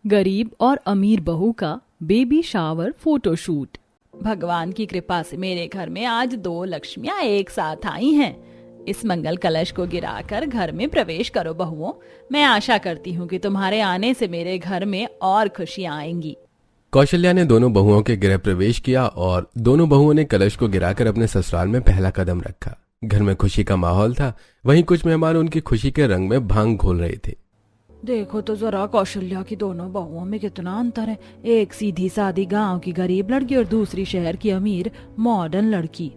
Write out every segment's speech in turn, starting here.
गरीब और अमीर बहू का बेबी शावर फोटोशूट। भगवान की कृपा से मेरे घर में आज 2 लक्ष्मियां एक साथ आई हैं। इस मंगल कलश को गिराकर घर में प्रवेश करो बहुओं। मैं आशा करती हूँ कि तुम्हारे आने से मेरे घर में और खुशियाँ आएंगी। कौशल्या ने दोनों बहुओं के गृह प्रवेश किया और दोनों बहुओं ने कलश को गिराकर अपने ससुराल में पहला कदम रखा। घर में खुशी का माहौल था। वहीं कुछ मेहमान उनकी खुशी के रंग में भांग घोल रहे थे। देखो तो जरा कौशल्या की दोनों बहुओं में कितना अंतर है। एक सीधी सादी गांव की गरीब लड़की और दूसरी शहर की अमीर मॉडर्न लड़की।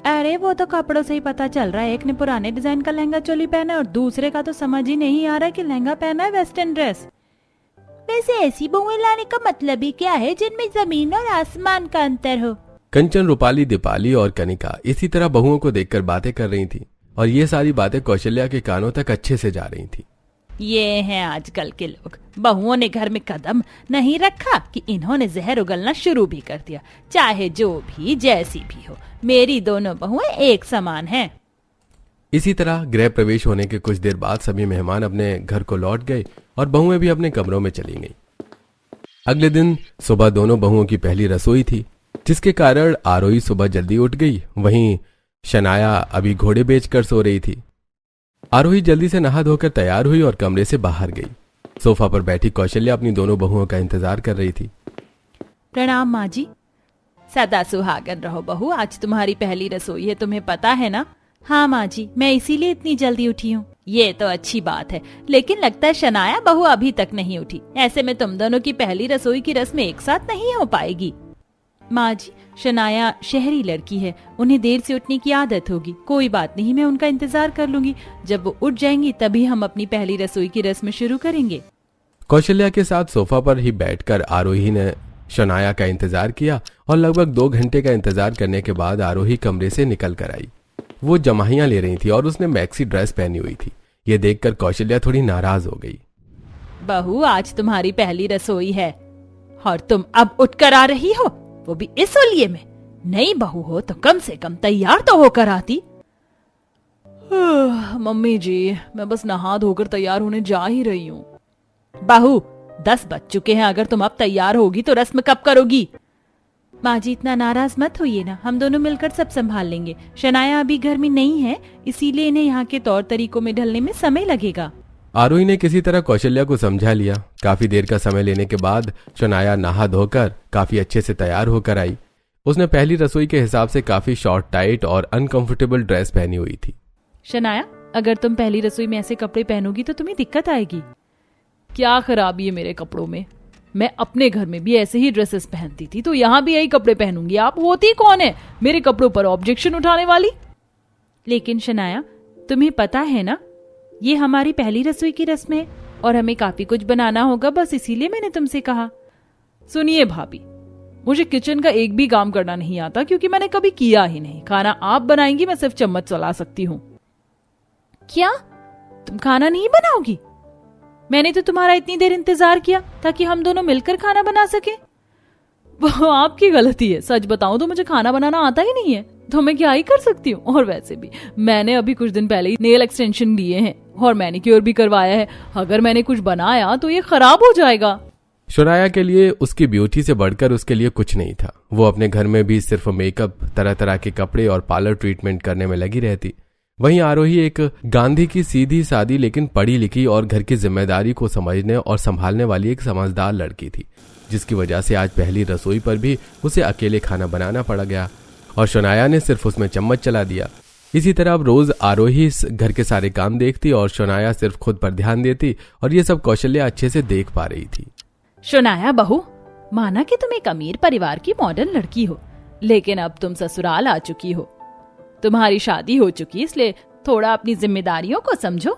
अरे वो तो कपड़ों से ही पता चल रहा है। एक ने पुराने डिजाइन का लहंगा चोली पहना है और दूसरे का तो समझ ही नहीं आ रहा कि लहंगा पहना है वेस्टर्न ड्रेस। वैसे ऐसी बहुएं लाने का मतलब ही क्या है जिनमें जमीन और आसमान का अंतर हो। कंचन, रूपाली, दीपाली और कनिका इसी तरह बहुओं को देखकर बातें कर रही थी और ये सारी बातें कौशल्या के कानों तक अच्छे से जा रही थी। ये हैं आजकल के लोग। बहुओं ने घर में कदम नहीं रखा कि इन्होंने जहर उगलना शुरू भी कर दिया। चाहे जो भी जैसी भी हो, मेरी दोनों बहुएं एक समान हैं। इसी तरह गृह प्रवेश होने के कुछ देर बाद सभी मेहमान अपने घर को लौट गए और बहुएं भी अपने कमरों में चली गईं। अगले दिन सुबह दोनों बहुओं की पहली रसोई थी, जिसके कारण आरोही सुबह जल्दी उठ गई। वहीं शनाया अभी घोड़े बेचकर सो रही थी। आरोही जल्दी से नहा धोकर तैयार हुई और कमरे से बाहर गई। सोफा पर बैठी कौशल्या अपनी दोनों बहुओं का इंतजार कर रही थी। प्रणाम माँ जी। सदा सुहागन रहो बहू। आज तुम्हारी पहली रसोई है, तुम्हें पता है ना? हाँ माँ जी, मैं इसीलिए इतनी जल्दी उठी हूँ। ये तो अच्छी बात है, लेकिन लगता है शनाया बहू अभी तक नहीं उठी। ऐसे में तुम दोनों की पहली रसोई की रस्म एक साथ नहीं हो पाएगी। माँ जी, शनाया शहरी लड़की है, उन्हें देर से उठने की आदत होगी। कोई बात नहीं, मैं उनका इंतजार कर लूंगी। जब वो उठ जाएंगी तभी हम अपनी पहली रसोई की रस्म शुरू करेंगे। कौशल्या के साथ सोफा पर ही बैठकर आरोही ने शनाया का इंतजार किया और लगभग 2 घंटे का इंतजार करने के बाद आरोही कमरे से निकल कर आई। वो जमाहियां ले रही थी और उसने मैक्सी ड्रेस पहनी हुई थी। ये देखकर कौशल्या थोड़ी नाराज हो गई। बहू, आज तुम्हारी पहली रसोई है और तुम अब उठ कर आ रही हो, वो भी इस होलिये में। नई बहू हो तो कम से कम तैयार तो होकर आती। मम्मी जी, मैं बस नहा धोकर तैयार होने जा ही रही हूँ। बहू, 10 बज चुके हैं। अगर तुम अब तैयार होगी तो रस्म कब करोगी? माँ जी, इतना नाराज मत होइए ना, हम दोनों मिलकर सब संभाल लेंगे। शनाया अभी घर में नहीं है, इसीलिए इन्हें यहाँ के तौर तरीकों में ढलने में समय लगेगा। आरोही ने किसी तरह कौशल्या को समझा लिया। काफी देर का समय लेने के बाद शनाया नहा धोकर काफी अच्छे से तैयार होकर आई। उसने पहली रसोई के हिसाब से काफी शॉर्ट, टाइट और अनकंफर्टेबल ड्रेस पहनी हुई थी। शनाया, अगर तुम पहली रसोई में ऐसे कपड़े पहनोगी तो तुम्हें दिक्कत आएगी। क्या खराबी है मेरे कपड़ों में? मैं अपने घर में भी ऐसे ही ड्रेसेस पहनती थी, तो यहाँ भी यही कपड़े पहनूंगी। आप होती कौन है मेरे कपड़ों पर ऑब्जेक्शन उठाने वाली? लेकिन शनाया, तुम्हें पता है ना, ये हमारी पहली रसोई की रस्म है और हमें काफी कुछ बनाना होगा, बस इसीलिए मैंने तुमसे कहा। सुनिए भाभी, मुझे किचन का एक भी काम करना नहीं आता क्योंकि मैंने कभी किया ही नहीं। खाना आप बनाएंगी, मैं सिर्फ चम्मच चला सकती हूँ। क्या तुम खाना नहीं बनाओगी? मैंने तो तुम्हारा इतनी देर इंतजार किया ताकि हम दोनों मिलकर खाना बना सके। वो आपकी गलती है। सच बताऊं तो मुझे खाना बनाना आता ही नहीं है, तो मैं क्या ही कर सकती हूँ। और वैसे भी मैंने अभी कुछ दिन पहले ही नेल एक्सटेंशन लिए हैं और मैनिक्योर भी करवाया है। अगर मैंने कुछ बनाया तो ये खराब हो जाएगा। शनाया के लिए उसकी ब्यूटी से बढ़कर उसके लिए कुछ नहीं था। वो अपने घर में भी सिर्फ मेकअप, तरह तरह के कपड़े और पार्लर ट्रीटमेंट करने में लगी रहती। वहीं आरोही एक गांधी की सीधी सादी लेकिन पढ़ी लिखी और घर की जिम्मेदारी को समझने और संभालने वाली एक समझदार लड़की थी, जिसकी वजह से आज पहली रसोई पर भी उसे अकेले खाना बनाना पड़ गया और शनाया ने सिर्फ उसमें चम्मच चला दिया। इसी तरह अब रोज आरोही घर के सारे काम देखती और शनाया सिर्फ खुद पर ध्यान देती और ये सब कौशल्या अच्छे से देख पा रही थी। शनाया बहू, माना कि तुम एक अमीर परिवार की मॉडर्न लड़की हो, लेकिन अब तुम ससुराल आ चुकी हो। तुम्हारी शादी हो चुकी, इसलिए थोड़ा अपनी जिम्मेदारियों को समझो।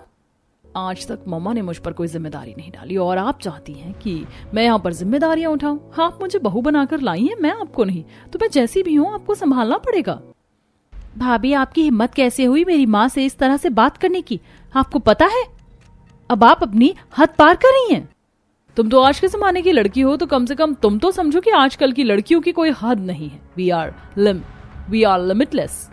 आज तक मम्मा ने मुझ पर कोई जिम्मेदारी नहीं डाली और आप चाहती हैं कि मैं यहाँ पर जिम्मेदारियां उठाऊं। आप मुझे बहू बनाकर लाई हैं, मैं आपको नहीं। तो मैं जैसी भी हूँ आपको संभालना पड़ेगा। भाभी, आपकी हिम्मत कैसे हुई मेरी माँ से इस तरह से बात करने की? आपको पता है अब आप अपनी हद पार कर रही हैं। तुम तो आज के जमाने की लड़की हो, तो कम से कम तुम तो समझो कि आजकल की लड़कियों की कोई हद नहीं है। We are limitless.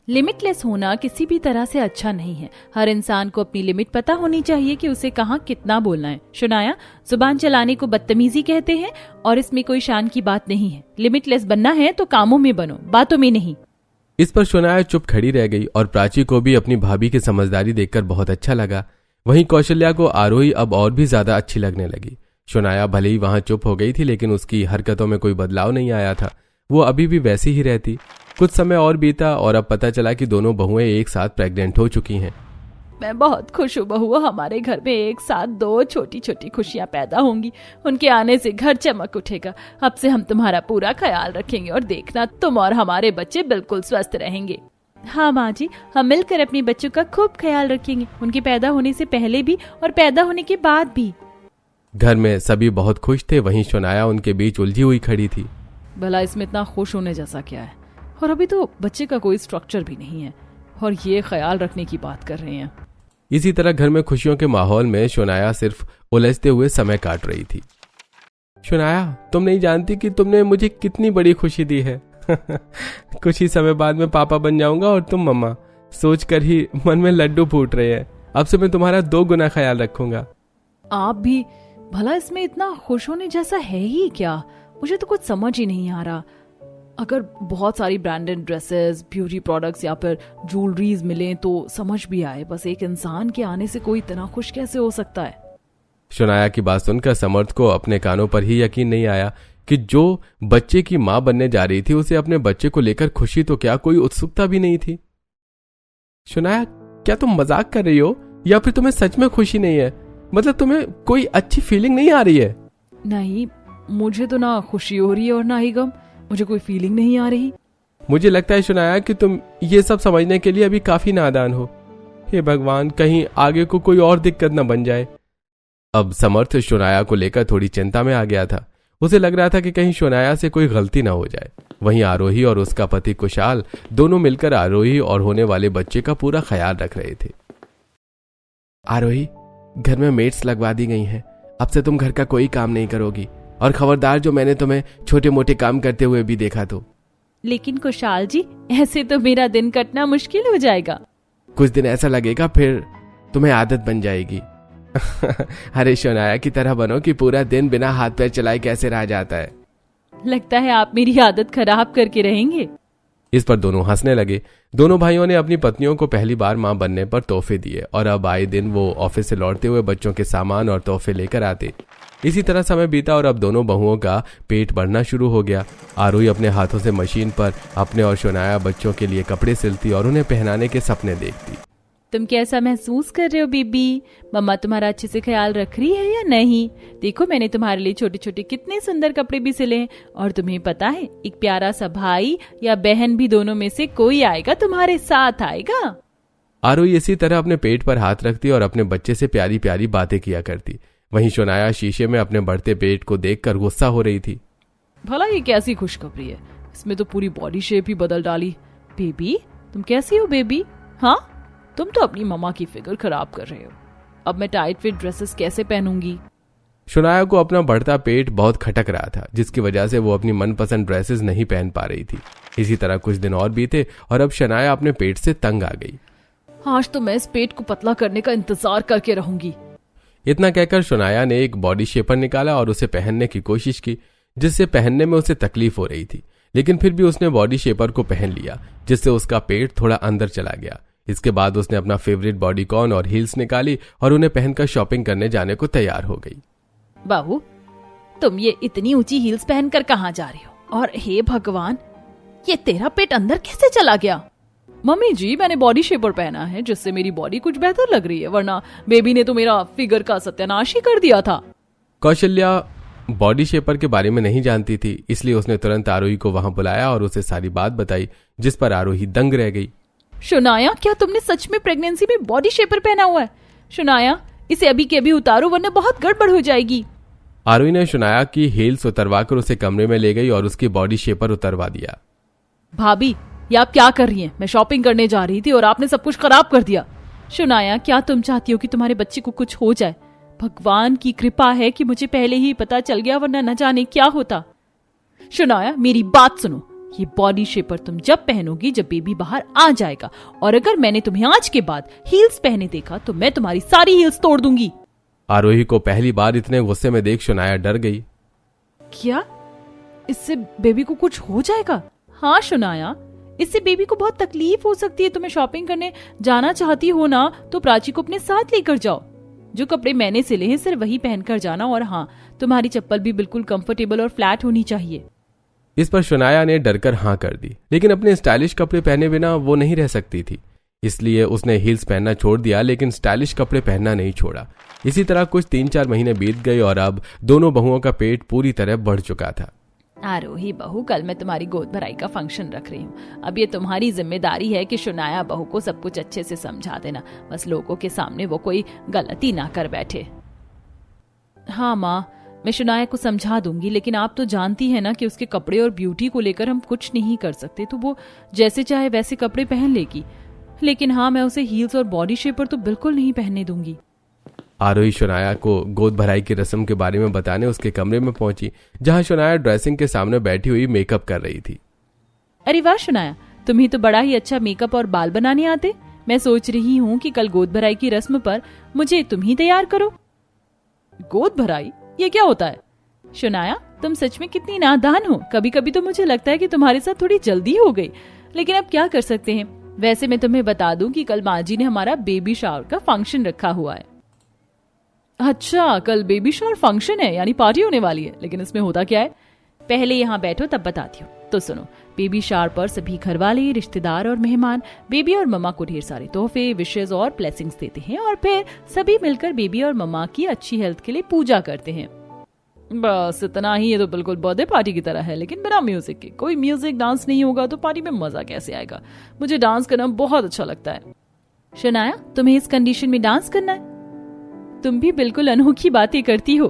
लिमिटलेस होना किसी भी तरह से अच्छा नहीं है। हर इंसान को अपनी लिमिट पता होनी चाहिए कि उसे कहाँ कितना बोलना है। शुनाया, जुबान चलाने को बदतमीजी कहते हैं और इसमें कोई शान की बात नहीं है। लिमिटलेस बनना है तो कामों में बनो, बातों में नहीं। इस पर शुनाया चुप खड़ी रह गई और प्राची को भी अपनी भाभी की समझदारी देखकर बहुत अच्छा लगा। वहीं कौशल्या को आरोही अब और भी ज्यादा अच्छी लगने लगी। शुनाया भले ही वहां चुप हो गई थी, लेकिन उसकी हरकतों में कोई बदलाव नहीं आया था। वो अभी भी वैसी ही रहती। कुछ समय और बीता और अब पता चला कि दोनों बहुएं एक साथ प्रेग्नेंट हो चुकी हैं। मैं बहुत खुश हूँ बहू, हमारे घर में एक साथ 2 छोटी छोटी खुशियाँ पैदा होंगी। उनके आने से घर चमक उठेगा। अब से हम तुम्हारा पूरा ख्याल रखेंगे और देखना तुम और हमारे बच्चे बिल्कुल स्वस्थ रहेंगे। हाँ माँ जी, हम मिलकर अपने बच्चों का खूब ख्याल रखेंगे, उनके पैदा होने से पहले भी और पैदा होने के बाद भी। घर में सभी बहुत खुश थे। वहीं शुनाया उनके बीच उलझी हुई खड़ी थी। भला इसमें इतना खुश होने जैसा क्या है? और अभी तो बच्चे का कोई स्ट्रक्चर भी नहीं है और ये ख्याल रखने की बात कर रहे हैं। इसी तरह घर में खुशियों के माहौल में शुनाया सिर्फ उलझते हुए समय काट रही थी। शुनाया, तुम नहीं जानती कि तुमने मुझे कितनी बड़ी खुशी दी है। कुछ ही समय बाद मैं पापा बन जाऊंगा और तुम मम्मा। सोचकर ही मन में लड्डू फूट रहे हैं। अब से मैं तुम्हारा 2 गुना ख्याल रखूंगा। आप भी? भला इसमें इतना खुश होने जैसा है ही क्या? मुझे तो कुछ समझ ही नहीं आ रहा। अगर बहुत सारी ब्रांडेड ड्रेसेस, ब्यूटी प्रोडक्ट्स या फिर ज्वेलरीज मिलें तो समझ भी आए, बस एक इंसान के आने से कोई इतना खुश कैसे हो सकता है? शुनाया की बात सुनकर समर्थ को अपने कानों पर ही यकीन नहीं आया कि जो बच्चे की मां बनने जा रही थी उसे अपने बच्चे को लेकर खुशी तो क्या, कोई उत्सुकता भी नहीं थी। शुनाया, क्या तुम मजाक कर रही हो या फिर तुम्हें सच में खुशी नहीं है? मतलब तुम्हें कोई अच्छी फीलिंग नहीं आ रही है? नहीं, मुझे तो ना खुशी हो रही है और ना ही गम। मुझे कोई फीलिंग नहीं आ रही। मुझे लगता है शुनाया कि तुम ये सब समझने के लिए अभी काफी नादान हो। हे भगवान, कहीं आगे को कोई और दिक्कत न बन जाए। अब समर्थ शुनाया को लेकर थोड़ी चिंता में आ गया था। उसे लग रहा था कि कहीं शुनाया से कोई गलती ना हो जाए। वहीं आरोही और उसका पति कुशाल दोनों मिलकर आरोही और होने वाले बच्चे का पूरा ख्याल रख रहे थे। आरोही, घर में मेड्स लगवा दी गई हैं। अब से तुम घर का कोई काम नहीं करोगी और खबरदार, जो मैंने तुम्हें छोटे मोटे काम करते हुए भी देखा तो। लेकिन कुशाल जी, ऐसे तो मेरा दिन कटना मुश्किल हो जाएगा। कुछ दिन ऐसा लगेगा, फिर तुम्हें आदत बन जाएगी। अरे शुनाया की तरह बनो कि पूरा दिन बिना हाथ पैर चलाए कैसे रह जाता है। लगता है आप मेरी आदत खराब करके रहेंगे। इस पर दोनों हंसने लगे। दोनों भाइयों ने अपनी पत्नियों को पहली बार मां बनने पर तोहफे दिए और अब आए दिन वो ऑफिस से लौटते हुए बच्चों के सामान और तोहफे लेकर आते। इसी तरह समय बीता और अब दोनों बहुओं का पेट बढ़ना शुरू हो गया। आरोही अपने हाथों से मशीन पर अपने और शुनाया बच्चों के लिए कपड़े सिलती और उन्हें पहनाने के सपने देखती। तुम कैसा महसूस कर रहे हो बेबी? मम्मा तुम्हारा अच्छे से ख्याल रख रही है या नहीं? देखो, मैंने तुम्हारे लिए छोटे छोटे कितने सुंदर कपड़े भी सिले हैं। और तुम्हें पता है, एक प्यारा सा भाई या बहन भी दोनों में से कोई आएगा, तुम्हारे साथ आएगा। आरोही इसी तरह अपने पेट पर हाथ रखती और अपने बच्चे से प्यारी प्यारी बातें किया करती। वहीं शुनाया शीशे में अपने बढ़ते पेट को देखकर गुस्सा हो रही थी। भला ये कैसी खुशखबरी है? इसमें तो पूरी बॉडी शेप ही बदल डाली। बेबी, तुम कैसी हो बेबी? हाँ, तुम तो अपनी मम्मा की फिगर खराब कर रहे हो। अब मैं टाइट फिट ड्रेसेस कैसे पहनूंगी? शुनाया को अपना बढ़ता पेट बहुत खटक रहा था, जिसकी वजह से वो अपनी मनपसंद ड्रेसेस नहीं पहन पा रही थी। इसी तरह कुछ दिन और बीते और अब शुनाया अपने पेट से तंग आ गई। आज तो मैं इस पेट को पतला करने का इंतजार करके रहूंगी। इतना कहकर शुनाया ने एक बॉडी शेपर निकाला और उसे पहनने की कोशिश की, जिससे पहनने में उसे तकलीफ हो रही थी। लेकिन फिर भी उसने बॉडी शेपर को पहन लिया, जिससे उसका पेट थोड़ा अंदर चला गया। इसके बाद उसने अपना फेवरेट बॉडीकॉन और हील्स निकाली और उन्हें पहनकर शॉपिंग करने जाने को तैयार हो गई। बाबू, तुम ये इतनी ऊंची हील्स पहनकर कहाँ जा रही हो? और हे भगवान, ये तेरा पेट अंदर कैसे चला गया? मम्मी जी, मैंने बॉडी शेपर पहना है जिससे मेरी बॉडी कुछ बेहतर लग रही है, वरना बेबी ने तो मेरा फिगर का सत्यानाश ही कर दिया था। कौशल्या बॉडी शेपर के बारे में नहीं जानती थी, इसलिए उसने तुरंत आरोही को वहां बुलाया और उसे सारी बात बताई, जिस पर आरोही दंग रह गई। शुनाया, क्या तुमने सच में प्रेगनेंसी में बॉडी शेपर पहना हुआ है? शुनाया, इसे अभी के अभी उतारो वरना बहुत गड़बड़ हो जाएगी। आरोही ने शुनाया की हील्स उतरवाकर उसे कमरे में ले गई और उसकी बॉडी शेपर उतरवा दिया। भाभी, ये आप क्या कर रही हैं? मैं शॉपिंग करने जा रही थी और आपने सब कुछ खराब कर दिया। शुनाया, क्या तुम चाहती हो कि तुम्हारे बच्चे को कुछ हो जाए? भगवान की कृपा है कि मुझे पहले ही पता चल गया, वरना न जाने क्या होता। शुनाया, मेरी बात सुनो। ये बॉडी शेपर तुम जब पहनोगी जब बेबी बाहर आ जाएगा, और अगर मैंने तुम्हें आज के बाद हील्स पहने देखा तो मैं तुम्हारी सारी हील्स तोड़ दूंगी। आरोही को पहली बार इतने गुस्से में देख शुनाया डर गई। क्या इससे बेबी को कुछ हो जाएगा? हाँ शुनाया, इससे बेबी को बहुत तकलीफ हो सकती है। तुम्हें शॉपिंग करने जाना चाहती हो ना तो प्राची को अपने साथ लेकर जाओ। जो कपड़े मैंने सिले हैं सिर्फ वही पहनकर जाना, और हाँ, तुम्हारी चप्पल भी बिल्कुल कंफर्टेबल और फ्लैट होनी चाहिए। इस पर शुनाया ने डरकर हाँ कर दी, लेकिन अपने स्टाइलिश कपड़े पहने बिना वो नहीं रह सकती थी। इसलिए उसने हील्स पहनना छोड़ दिया, लेकिन स्टाइलिश कपड़े पहनना नहीं छोड़ा। इसी तरह कुछ 3-4 महीने बीत गए और अब दोनों बहुओं का पेट पूरी तरह बढ़ चुका था। आरोही बहू, कल मैं तुम्हारी गोद भराई का फंक्शन रख रही हूँ। अब ये तुम्हारी जिम्मेदारी है कि शुनाया बहू को सब कुछ अच्छे से समझा देना, बस लोगों के सामने वो कोई गलती ना कर बैठे। हाँ माँ, मैं शुनाया को समझा दूंगी, लेकिन आप तो जानती है ना कि उसके कपड़े और ब्यूटी को लेकर हम कुछ नहीं कर सकते, तो वो जैसे चाहे वैसे कपड़े पहन लेगी। लेकिन हाँ, मैं उसे हील्स और बॉडी शेपर तो बिल्कुल नहीं पहनने दूंगी। आरोही शुनाया को गोद भराई की रस्म के बारे में बताने उसके कमरे में पहुंची, जहां शुनाया ड्रेसिंग के सामने बैठी हुई मेकअप कर रही थी। अरे वाह शुनाया, तुम्हें तो बड़ा ही अच्छा मेकअप और बाल बनाने आते। मैं सोच रही हूँ कि कल गोद भराई की रस्म पर मुझे तुम ही तैयार करो। गोद भराई? ये क्या होता है? शुनाया, तुम सच में कितनी नादान हो। कभी कभी तो मुझे लगता है कि तुम्हारे साथ थोड़ी जल्दी हो गई, लेकिन अब क्या कर सकते हैं। वैसे मैं तुम्हें बता दूं कि कल माँ जी ने हमारा बेबी शावर का फंक्शन रखा हुआ है। अच्छा, कल बेबी शावर फंक्शन है, यानी पार्टी होने वाली है। लेकिन इसमें होता क्या है? पहले यहाँ बैठो तब बताती हूँ। तो सुनो, बेबी शावर पर सभी घर वाले, रिश्तेदार और मेहमान बेबी और मम्मा को ढेर सारे तोहफे, विशेष और ब्लेसिंग्स देते हैं, और फिर सभी मिलकर बेबी और मम्मा की अच्छी हेल्थ के लिए पूजा करते हैं। बस इतना ही। ये तो बिल्कुल बर्थडे पार्टी की तरह है, लेकिन बिना म्यूजिक के। कोई म्यूजिक डांस नहीं होगा तो पार्टी में मजा कैसे आएगा? मुझे डांस करना बहुत अच्छा लगता है। शनाया, तुम्हें इस कंडीशन में डांस करना है? तुम भी बिल्कुल अनोखी बातें करती हो।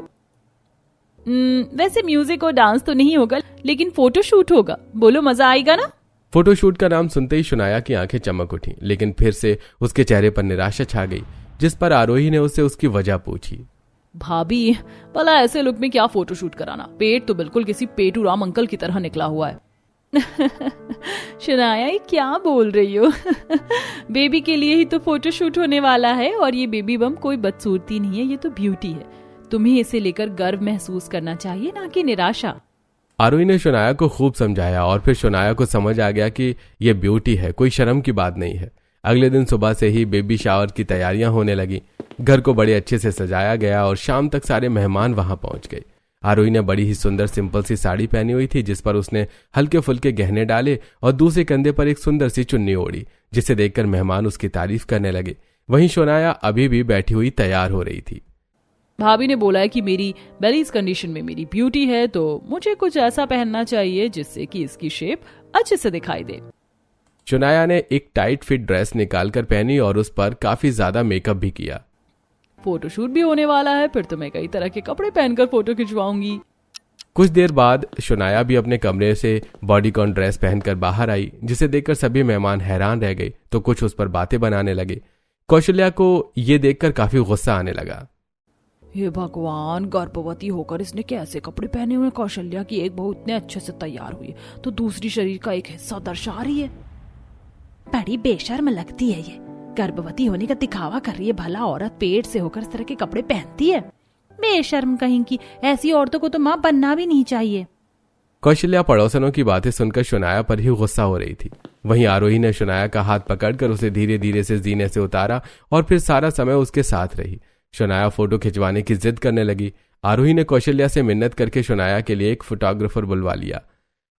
वैसे म्यूजिक और डांस तो नहीं होगा, लेकिन फोटोशूट होगा। बोलो, मजा आएगा ना? फोटोशूट का नाम सुनते ही शुनाया की आंखें चमक उठी, लेकिन फिर से उसके चेहरे पर निराशा छा गई, जिस पर आरोही ने उससे उसकी वजह पूछी। भाभी, भला ऐसे लुक में क्या फोटोशूट कराना? पेट तो बिल्कुल किसी पेटू राम अंकल की तरह निकला हुआ है। शनाया, ये क्या बोल रही हो? बेबी के लिए ही तो फोटोशूट होने वाला है, और ये बेबी बम कोई बदसूरती नहीं है, ये तो ब्यूटी है। तुम्हें इसे लेकर गर्व महसूस करना चाहिए, ना कि निराशा। आरोही ने शुनाया को खूब समझाया, और फिर शुनाया को समझ आ गया कि ये ब्यूटी है, कोई शर्म की बात नहीं है। अगले दिन सुबह से ही बेबी शावर की तैयारियां होने लगी। घर को बड़े अच्छे से सजाया गया और शाम तक सारे मेहमान वहां पहुंच गए। आरोही ने बड़ी ही सुंदर सिंपल सी साड़ी पहनी हुई थी, जिस पर उसने हल्के फुल्के गहने डाले और दूसरे कंधे पर एक सुंदर सी चुन्नी ओढ़ी, जिसे देखकर मेहमान उसकी तारीफ करने लगे। वहीं शुनाया अभी भी बैठी हुई तैयार हो रही थी। भाभी ने बोला है कि मेरी बेली इस कंडीशन में मेरी ब्यूटी है, तो मुझे कुछ ऐसा पहनना चाहिए जिससे कि इसकी शेप अच्छे से दिखाई दे। शुनाया ने एक टाइट फिट ड्रेस निकालकर पहनी और उस पर काफी ज्यादा मेकअप भी किया। फोटोशूट भी होने वाला है, फिर तो मैं कई तरह के कपड़े पहनकर फोटो खिंचवाऊंगी। कुछ देर बाद शुनाया भी अपने कमरे से बॉडीकॉन ड्रेस पहनकर बाहर आई, जिसे देखकर सभी मेहमान हैरान रह गए, तो कुछ उस पर बातें बनाने लगे। कौशल्या को ये देखकर काफी गुस्सा आने लगा। हे भगवान, गर्भवती होकर इसने कैसे कपड़े पहने हुए? कौशल्या की एक बहू इतने अच्छे से तैयार हुई है तो दूसरी शरीर का एक हिस्सा दर्शा रही है। बड़ी बेशर्म लगती है ये, गर्भवती होने का दिखावा कर रही है। भला औरत पेट से होकर इस तरह के कपड़े पहनती है? बेशर्म कहीं की। ऐसी औरतों को तो मां बनना भी नहीं चाहिए। कौशल्या पड़ोसनों की बातें सुनकर शुनाया पर ही गुस्सा हो रही थी। वहीं आरोही ने शुनाया का हाथ पकड़कर उसे धीरे धीरे से जीने से उतारा और फिर सारा समय उसके साथ रही। शुनाया फोटो खिंचवाने की जिद करने लगी। आरोही ने कौशल्या से मिन्नत करके शुनाया के लिए एक फोटोग्राफर बुलवा लिया।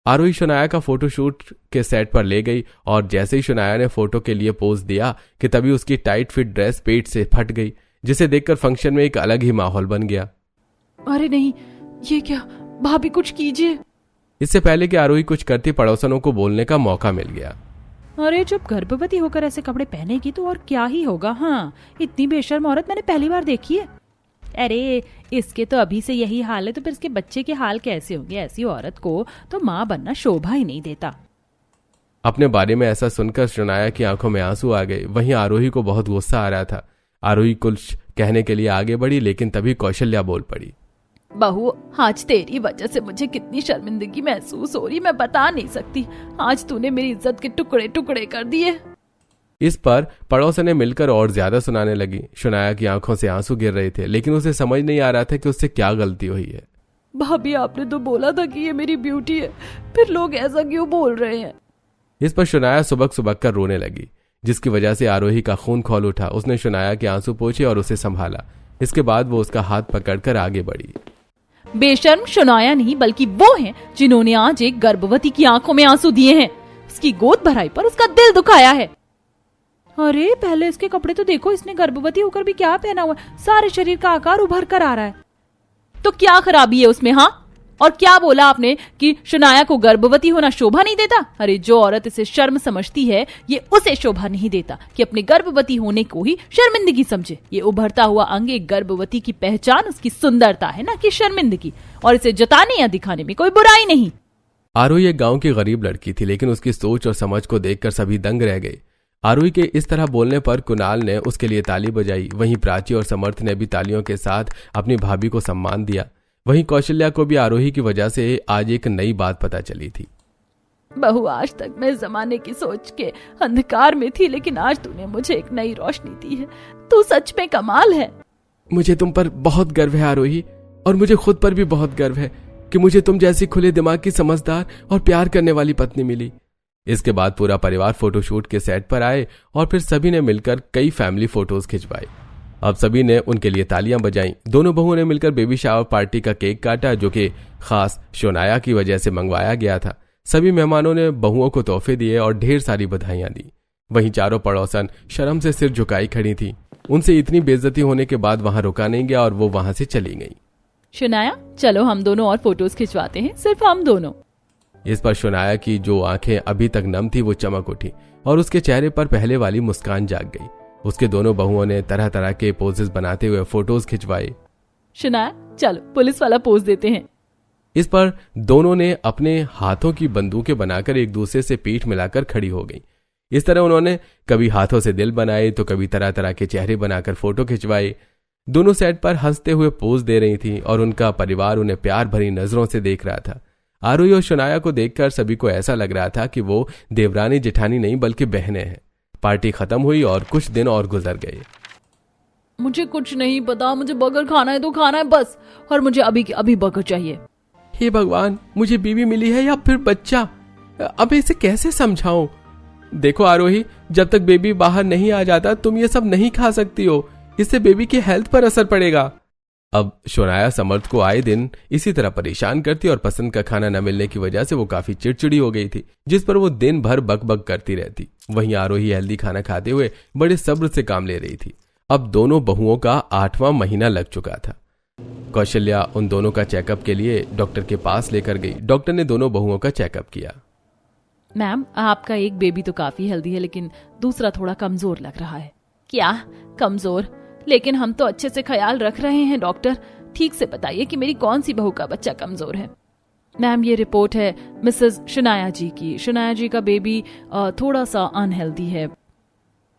आरोही शुनाया का फोटोशूट के सेट पर ले गई और जैसे ही शुनाया ने फोटो के लिए पोज दिया कि तभी उसकी टाइट फिट ड्रेस पेट से फट गई, जिसे देखकर फंक्शन में एक अलग ही माहौल बन गया। अरे नहीं, ये क्या? भाभी कुछ कीजिए। इससे पहले कि आरोही कुछ करती, पड़ोसनों को बोलने का मौका मिल गया। अरे जब गर्भवती होकर ऐसे कपड़े पहनेगी तो और क्या ही होगा। हाँ, इतनी बेशर्म औरत मैंने पहली बार देखी है। अरे इसके तो अभी से यही हाल है, तो फिर इसके बच्चे के हाल कैसे होंगे? ऐसी औरत को तो माँ बनना शोभा ही नहीं देता। अपने बारे में ऐसा सुनकर शुनाया की आंखों में आंसू आ गए। वहीं आरोही को बहुत गुस्सा आ रहा था। आरोही कुछ कहने के लिए आगे बढ़ी, लेकिन तभी कौशल्या बोल पड़ी। बहू, आज तेरी वजह से मुझे कितनी शर्मिंदगी महसूस हो रही, मैं बता नहीं सकती। आज तूने मेरी इज्जत के टुकड़े टुकड़े कर दिए। इस पर पड़ोसने मिलकर और ज्यादा सुनाने लगी। शुनाया की आंखों से आंसू गिर रहे थे, लेकिन उसे समझ नहीं आ रहा था कि उससे क्या गलती हुई है। भाभी, आपने तो बोला था कि ये मेरी ब्यूटी है, फिर लोग ऐसा क्यों बोल रहे हैं? इस पर शुनाया सुबक सुबक कर रोने लगी, जिसकी वजह से आरोही का खून खौल उठा। उसने शुनाया के आंसू पोंछे और उसे संभाला। इसके बाद वो उसका हाथ पकड़कर आगे बढ़ी। बेशर्म शुनाया नहीं, बल्कि वो हैं जिन्होंने आज एक गर्भवती की आंखों में आंसू दिए हैं। उसकी गोद भराई पर उसका दिल दुखाया है। अरे पहले इसके कपड़े तो देखो, इसने गर्भवती होकर भी क्या पहना हुआ है। सारे शरीर का आकार उभर कर आ रहा है। तो क्या खराबी है उसमें? हाँ, और क्या बोला आपने कि शुनाया को गर्भवती होना शोभा नहीं देता? अरे जो औरत इसे शर्म समझती है, ये उसे शोभा नहीं देता कि अपने गर्भवती होने को ही शर्मिंदगी समझे। ये उभरता हुआ अंग एक गर्भवती की पहचान उसकी सुंदरता है, ना कि शर्मिंदगी, और इसे जताने या दिखाने में कोई बुराई नहीं। आरोही एक गांव की गरीब लड़की थी, लेकिन उसकी सोच और समझ को देखकर सभी दंग रह गए। आरोही के इस तरह बोलने पर कुणाल ने उसके लिए ताली बजाई। वहीं प्राची और समर्थ ने भी तालियों के साथ अपनी भाभी को सम्मान दिया। वहीं कौशल्या को भी आरोही की वजह से आज एक नई बात पता चली थी। बहू, आज तक मैं जमाने की सोच के अंधकार में थी, लेकिन आज तूने मुझे एक नई रोशनी दी है। तू सच में कमाल है। मुझे तुम पर बहुत गर्व है आरोही, और मुझे खुद पर भी बहुत गर्व है कि मुझे तुम जैसी खुले दिमाग की, समझदार और प्यार करने वाली पत्नी मिली। इसके बाद पूरा परिवार फोटोशूट के सेट पर आए और फिर सभी ने मिलकर कई फैमिली फोटोज खिंचवाए। अब सभी ने उनके लिए तालियां बजाईं। दोनों बहुओं ने मिलकर बेबी शावर पार्टी का केक काटा, जो कि खास शुनाया की वजह से मंगवाया गया था। सभी मेहमानों ने बहुओं को तोहफे दिए और ढेर सारी बधाइयां दी। वहीं चारों पड़ोसन शर्म से सिर झुकाई खड़ी थी। उनसे इतनी बेइज्जती होने के बाद वहां रुका नहीं गया और वो वहां से चली गई। शुनाया, चलो हम दोनों और फोटोज खिंचवाते हैं, सिर्फ हम दोनों। इस पर शुनाया की जो आंखें अभी तक नम थी वो चमक उठी और उसके चेहरे पर पहले वाली मुस्कान जाग गई। उसके दोनों बहुओं ने तरह तरह के पोजेस बनाते हुए फोटोज खिंचवाए। शुनाया, चलो पुलिस वाला पोज देते हैं। इस पर दोनों ने अपने हाथों की बंदूकें बनाकर एक दूसरे से पीठ मिलाकर खड़ी हो गई। इस तरह उन्होंने कभी हाथों से दिल बनाए तो कभी तरह तरह के चेहरे बनाकर फोटो खिंचवाए। दोनों सेट पर हंसते हुए पोज दे रही थी और उनका परिवार उन्हें प्यार भरी नजरों से देख रहा था। आरोही और शुनाया को देखकर सभी को ऐसा लग रहा था कि वो देवरानी जेठानी नहीं बल्कि बहनें हैं। पार्टी खत्म हुई और कुछ दिन और गुजर गए। मुझे कुछ नहीं पता, मुझे बर्गर खाना है तो खाना है बस, और मुझे अभी के अभी बर्गर चाहिए। हे भगवान, मुझे बीवी मिली है या फिर बच्चा? अब इसे कैसे समझाऊं? देखो आरोही, जब तक बेबी बाहर नहीं आ जाता तुम ये सब नहीं खा सकती हो। इससे बेबी की हेल्थ पर असर पड़ेगा। अब शुनाया समर्थ को आए दिन इसी तरह परेशान करती और पसंद का खाना न मिलने की वजह से वो काफी चिड़चिड़ी हो गई थी, जिस पर वो दिन भर बक बक करती रहती। वहीं आरोही हेल्दी खाना खाते हुए बड़े सब्र से काम ले रही थी। अब दोनों बहुओं का 8वां महीना लग चुका था। कौशल्या उन दोनों का चेकअप के लिए डॉक्टर के पास लेकर गई। डॉक्टर ने दोनों बहुओं का चेकअप किया। मैम, आपका एक बेबी तो काफी हेल्दी है, लेकिन दूसरा थोड़ा कमजोर लग रहा है। क्या कमजोर? लेकिन हम तो अच्छे से ख्याल रख रहे हैं डॉक्टर। ठीक से बताइए कि मेरी कौन सी बहू का बच्चा कमजोर है। मैम, ये रिपोर्ट है मिसेस शुनाया जी की। शुनाया जी का बेबी थोड़ा सा अनहेल्दी है।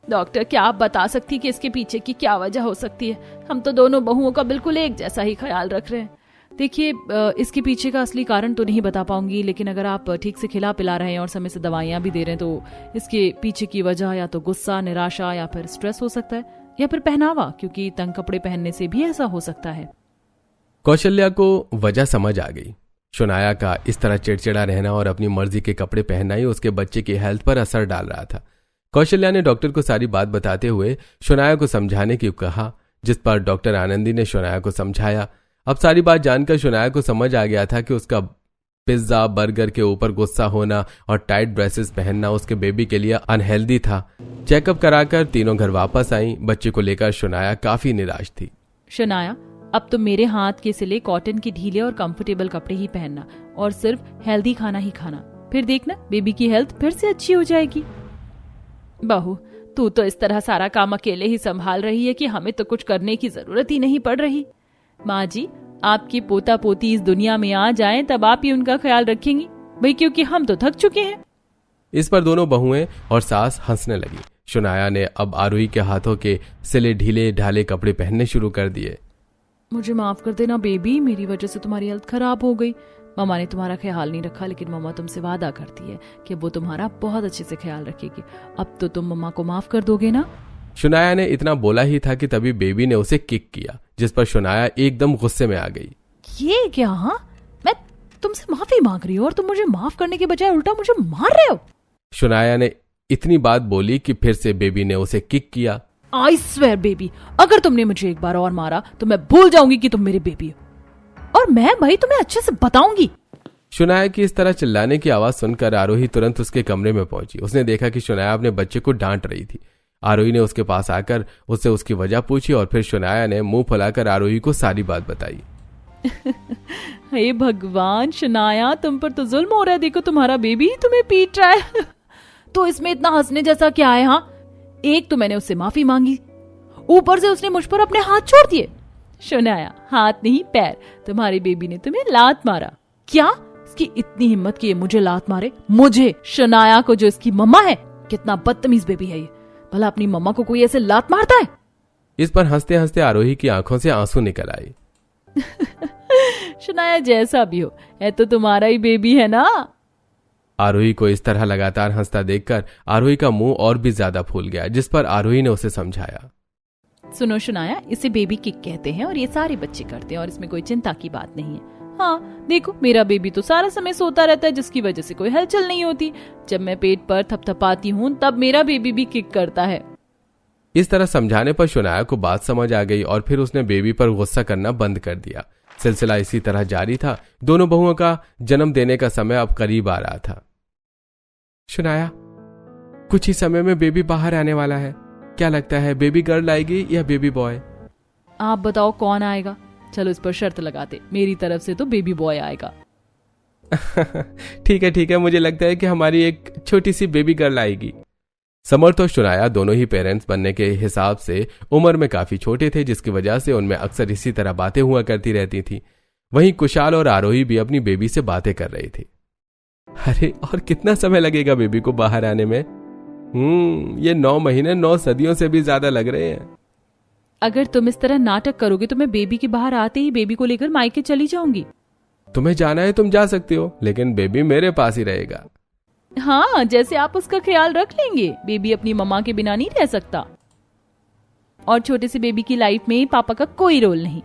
डॉक्टर, क्या आप बता सकती कि इसके पीछे की क्या वजह हो सकती है? हम तो दोनों बहुओं का बिल्कुल एक जैसा ही ख्याल रख रहे हैं। देखिए, इसके पीछे का असली कारण तो नहीं बता पाऊंगी, लेकिन अगर आप ठीक से खिला पिला रहे हैं और समय से दवाइयां भी दे रहे हैं तो इसके पीछे की वजह या तो गुस्सा, निराशा या फिर स्ट्रेस हो सकता है, या फिर पहनावा, क्योंकि तंग कपड़े पहनने से भी ऐसा हो सकता है। कौशल्या को वजह समझ आ गई। शुनाया का इस तरह चिड़चिड़ा रहना और अपनी मर्जी के कपड़े पहनना ही उसके बच्चे की हेल्थ पर असर डाल रहा था। कौशल्या ने डॉक्टर को सारी बात बताते हुए शुनाया को समझाने की कहा, जिस पर डॉक्टर आनंदी ने शुनाया को समझाया। अब सारी बात जानकर शुनाया को समझ आ गया था कि उसका पिज्जा, बर्गर के ऊपर गुस्सा होना और टाइट ड्रेसेस पहनना उसके बेबी के लिए अनहेल्दी था। चेकअप कराकर तीनों घर वापस आई। बच्चे को लेकर शुनाया काफी निराश थी। शुनाया, अब तो मेरे हाथ के सिले कॉटन के ढीले और कंफर्टेबल कपड़े ही पहनना और सिर्फ हेल्दी खाना ही खाना। फिर देखना बेबी की हेल्थ फिर से अच्छी हो जाएगी। बहू, तू तो इस तरह सारा काम अकेले ही संभाल रही है कि हमें तो कुछ करने की जरूरत ही नहीं पड़ रही। माँ जी, आपकी पोता पोती इस दुनिया में आ जाएं तब आप ही उनका ख्याल रखेंगी भाई, क्योंकि हम तो थक चुके हैं। इस पर दोनों बहुएं और सास हंसने लगी। शुनाया ने अब आरोही के हाथों के सिले ढीले ढाले कपड़े पहनने शुरू कर दिए। मुझे माफ कर देना बेबी, मेरी वजह से तुम्हारी हेल्थ खराब हो गई। मम्मा ने तुम्हारा ख्याल नहीं रखा, लेकिन मम्मा तुमसे वादा करती है कि वो तुम्हारा बहुत अच्छे से ख्याल रखेगी। अब तो तुम मम्मा को माफ कर दोगे ना? शुनाया ने इतना बोला ही था कि तभी बेबी ने उसे किक किया, जिस पर शुनाया एकदम गुस्से में आ गई। ये क्या? हाँ, मैं तुमसे माफी मांग रही हूँ और तुम मुझे माफ करने के बजाय उल्टा मुझे मार रहे हो। शुनाया ने इतनी बात बोली कि फिर से बेबी ने उसे किक किया। आई स्वेयर बेबी, अगर तुमने मुझे एक बार और मारा तो मैं भूल जाऊंगी कि तुम मेरे बेबी हो, और मैं भाई तुम्हें अच्छे से बताऊंगी। शुनाया की इस तरह चिल्लाने की आवाज सुनकर आरोही तुरंत उसके कमरे में पहुंची। उसने देखा कि शुनाया अपने बच्चे को डांट रही थी। आरोही ने उसके पास आकर उससे उसकी वजह पूछी और फिर शुनाया ने मुंह फुलाकर आरोही को सारी बात बताई। हे भगवान शुनाया, तुम पर तो जुल्म हो रहा है। देखो तुम्हारा बेबी तुम्हें पीट रहा है। तो इसमें इतना हंसने जैसा क्या है? हाँ, एक तो मैंने उससे माफी मांगी, ऊपर से उसने मुझ पर अपने हाथ छोड़ दिए। शुनाया, हाथ नहीं पैर। तुम्हारे बेबी ने तुम्हें लात मारा। क्या? इसकी इतनी हिम्मत कि ये मुझे लात मारे? मुझे, शुनाया को, जो इसकी मम्मा है? कितना बदतमीज बेबी है ये। भला अपनी मम्मा को कोई ऐसे लात मारता है? इस पर हंसते हंसते आरोही की आंखों से आंसू निकल आए। शुनाया, जैसा भी हो, है तो तुम्हारा ही बेबी है ना? आरोही को इस तरह लगातार हंसता देखकर आरोही का मुंह और भी ज्यादा फूल गया, जिस पर आरोही ने उसे समझाया। सुनो शुनाया, इसे बेबी किक कहते हैं और ये सारे बच्चे करते हैं और इसमें कोई चिंता की बात नहीं है। हाँ देखो, मेरा बेबी तो सारा समय सोता रहता है, जिसकी वजह से कोई हलचल नहीं होती। जब मैं पेट पर थपथपाती हूँ तब मेरा बेबी भी किक करता है। इस तरह समझाने पर शुनाया को बात समझ आ गई और फिर उसने बेबी पर गुस्सा करना बंद कर दिया। सिलसिला इसी तरह जारी था। दोनों बहुओं का जन्म देने का समय अब करीब आ रहा था। शुनाया, कुछ ही समय में बेबी बाहर आने वाला है। क्या लगता है, बेबी गर्ल आएगी या बेबी बॉय? आप बताओ कौन आएगा? चलो इस पर शर्त लगाते, मेरी तरफ से तो बेबी बॉय आएगा। ठीक है, मुझे लगता है कि हमारी एक छोटी सी बेबी गर्ल आएगी। समर्थ और शुनाया दोनों ही पेरेंट्स बनने के हिसाब से उम्र में काफी छोटे थे, जिसकी वजह से उनमें अक्सर इसी तरह बातें हुआ करती रहती थी। वहीं कुशाल और आरोही भी अपनी बेबी से बातें कर रहे थे। अरे, और कितना समय लगेगा बेबी को बाहर आने में? ये 9 महीने 9 सदियों से भी ज्यादा लग रहे हैं। अगर तुम इस तरह नाटक करोगे तो मैं बेबी के बाहर आते ही बेबी को लेकर मायके चली जाऊंगी। तुम्हें जाना है तुम जा सकती हो, लेकिन बेबी मेरे पास ही रहेगा। हाँ, जैसे आप उसका ख्याल रख लेंगे। बेबी अपनी मम्मा के बिना नहीं रह सकता, और छोटे से बेबी की लाइफ में पापा का कोई रोल नहीं।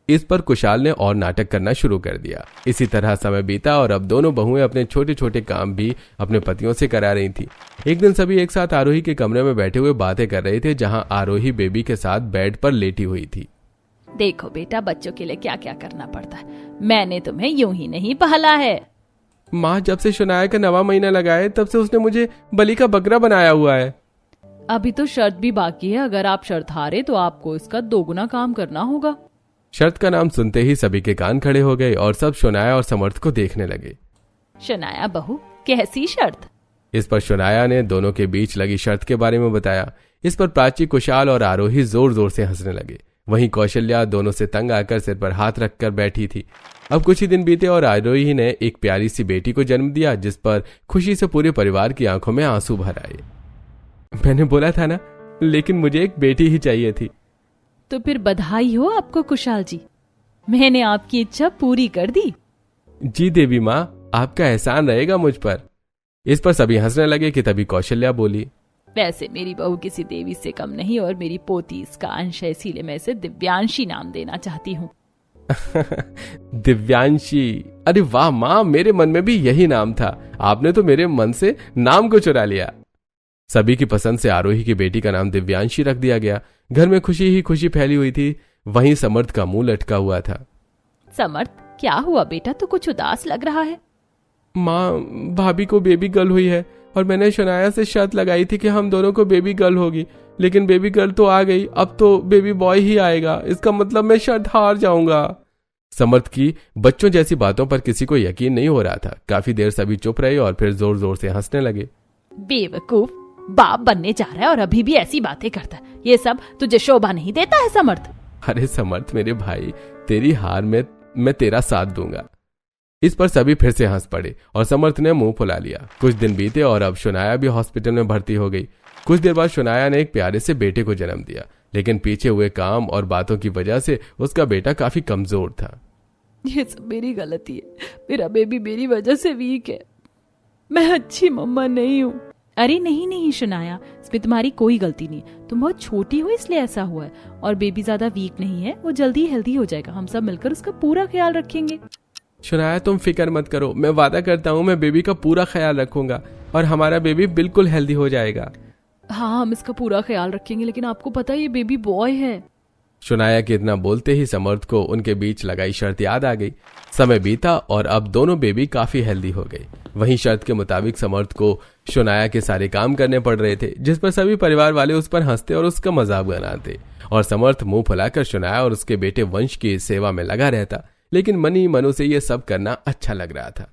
इस पर कुशाल ने और नाटक करना शुरू कर दिया। इसी तरह समय बीता और अब दोनों बहुएं अपने छोटे छोटे काम भी अपने पतियों से करा रही थी। एक दिन सभी एक साथ आरोही के कमरे में बैठे हुए बातें कर रहे थे, जहां आरोही बेबी के साथ बेड पर लेटी हुई थी। देखो बेटा, बच्चों के लिए क्या क्या करना पड़ता है। मैंने तुम्हें यूं ही नहीं पाला है। माँ, जब से शुनाया का 9वां महीना लगा है तब से उसने मुझे बलि का बकरा बनाया हुआ है। अभी तो शर्त भी बाकी है। अगर आप शर्त हारे तो आपको इसका 2 गुना काम करना होगा। शर्त का नाम सुनते ही सभी के कान खड़े हो गए और सब शुनाया और समर्थ को देखने लगे। शुनाया बहू, कैसी शर्त? इस पर शुनाया ने दोनों के बीच लगी शर्त के बारे में बताया। इस पर प्राची, कुशाल और आरोही जोर जोर से हंसने लगे। वहीं कौशल्या दोनों से तंग आकर सिर पर हाथ रखकर बैठी थी। अब कुछ ही दिन बीते और आरोही ने एक प्यारी सी बेटी को जन्म दिया, जिस पर खुशी से पूरे परिवार की आंखों में आंसू भर आए। मैंने बोला था ना, लेकिन मुझे एक बेटी ही चाहिए थी। तो फिर बधाई हो आपको कुशाल जी, मैंने आपकी इच्छा पूरी कर दी। जी देवी माँ, आपका एहसान रहेगा मुझ पर। इस पर सभी हंसने लगे कि तभी कौशल्या बोली, वैसे मेरी बहू किसी देवी से कम नहीं और मेरी पोती इसका अंश है, इसीलिए मैं इसे दिव्यांशी नाम देना चाहती हूँ। दिव्यांशी? अरे वाह माँ, मेरे मन में भी यही नाम था। आपने तो मेरे मन से नाम को चुरा लिया। सभी की पसंद से आरोही की बेटी का नाम दिव्यांशी रख दिया गया। घर में खुशी ही खुशी फैली हुई थी। वहीं समर्थ का मुंह लटका हुआ था। समर्थ, क्या हुआ बेटा, तू कुछ उदास लग रहा है? माँ, भाभी को बेबी गर्ल हुई है और मैंने शुनाया से शर्त लगाई थी कि हम दोनों को बेबी गर्ल होगी, लेकिन बेबी गर्ल तो आ गई, अब तो बेबी बॉय ही आएगा। इसका मतलब मैं शर्त हार जाऊंगा। समर्थ की बच्चों जैसी बातों पर किसी को यकीन नहीं हो रहा था। काफी देर सभी चुप रहे और फिर जोर जोर से हंसने लगे। बेवकूफ, बाप बनने जा रहा है और अभी भी ऐसी बातें करता है। ये सब तुझे शोभा नहीं देता है समर्थ? अरे समर्थ मेरे भाई, तेरी हार में मैं तेरा साथ दूंगा। इस पर सभी फिर से हंस पड़े और समर्थ ने मुंह फुला लिया। कुछ दिन बीते और अब शुनाया भी हॉस्पिटल में भर्ती हो गई। कुछ देर बाद शुनाया ने एक प्यारे से बेटे को जन्म दिया। लेकिन पीछे हुए काम और बातों की वजह से उसका बेटा काफी कमजोर था। ये सब मेरी गलती है, मेरा बेबी मेरी वजह से वीक है, मैं अच्छी मम्मा नहीं हूँ। अरे नहीं नहीं शनाया, इसमें तुम्हारी कोई गलती नहीं, तुम बहुत छोटी हो इसलिए ऐसा हुआ है, और बेबी ज्यादा वीक नहीं है, वो जल्दी हेल्दी हो जाएगा, हम सब मिलकर उसका पूरा ख्याल रखेंगे। शनाया तुम फिक्र मत करो, मैं वादा करता हूँ मैं बेबी का पूरा ख्याल रखूंगा और हमारा बेबी बिल्कुल हेल्दी हो जाएगा। हाँ हम इसका पूरा ख्याल रखेंगे, लेकिन आपको पता है ये बेबी बॉय है। शनाया के इतना बोलते ही समर्थ को उनके बीच लगाई शर्त याद आ गई। समय बीता और अब दोनों बेबी काफी हेल्दी हो गई। वहीं शर्त के मुताबिक समर्थ को शनाया के सारे काम करने पड़ रहे थे, जिस पर सभी परिवार वाले उस पर हंसते और उसका मजाक बनाते, और समर्थ मुंह फुलाकर शनाया और उसके बेटे वंश की सेवा में लगा रहता। लेकिन मनी मनु से ये सब करना अच्छा लग रहा था।